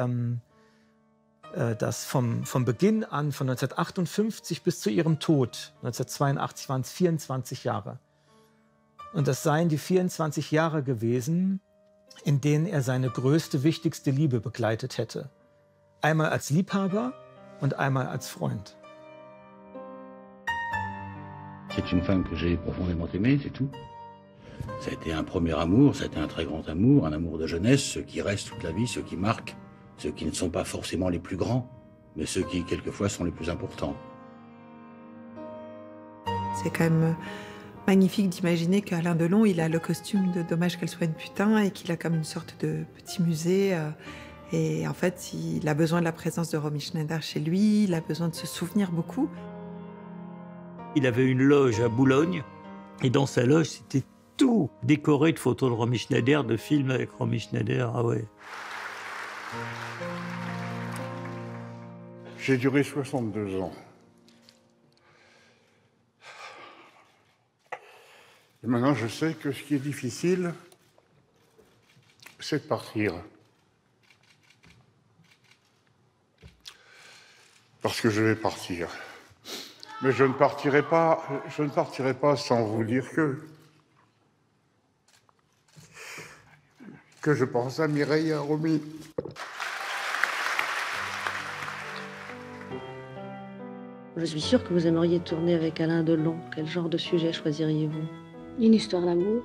dass vom Beginn an, von 1958 bis zu ihrem Tod, 1982, waren es 24 Jahre. Und das seien die 24 Jahre gewesen, in denen er seine größte, wichtigste Liebe begleitet hätte. Einmal als Liebhaber und einmal als Freund. C'est une femme que j'ai profondément aimée, c'est tout. Ça a été un premier amour, ça a été un très grand amour, un amour de jeunesse, ceux qui restent toute la vie, ceux qui marquent, ceux qui ne sont pas forcément les plus grands, mais ceux qui, quelquefois, sont les plus importants. C'est quand même magnifique d'imaginer qu'Alain Delon, il a le costume de Dommage qu'elle soit une putain et qu'il a comme une sorte de petit musée. Et en fait, il a besoin de la présence de Romy Schneider chez lui, il a besoin de se souvenir beaucoup. Il avait une loge à Boulogne, et dans sa loge, c'était tout décoré de photos de Romy Schneider, de films avec Romy Schneider, ah ouais. J'ai duré 62 ans. Et maintenant, je sais que ce qui est difficile, c'est de partir. Parce que je vais partir. Mais je ne partirai pas sans vous dire que je pense à Mireille et à Romy. Je suis sûre que vous aimeriez tourner avec Alain Delon. Quel genre de sujet choisiriez-vous? Une histoire d'amour.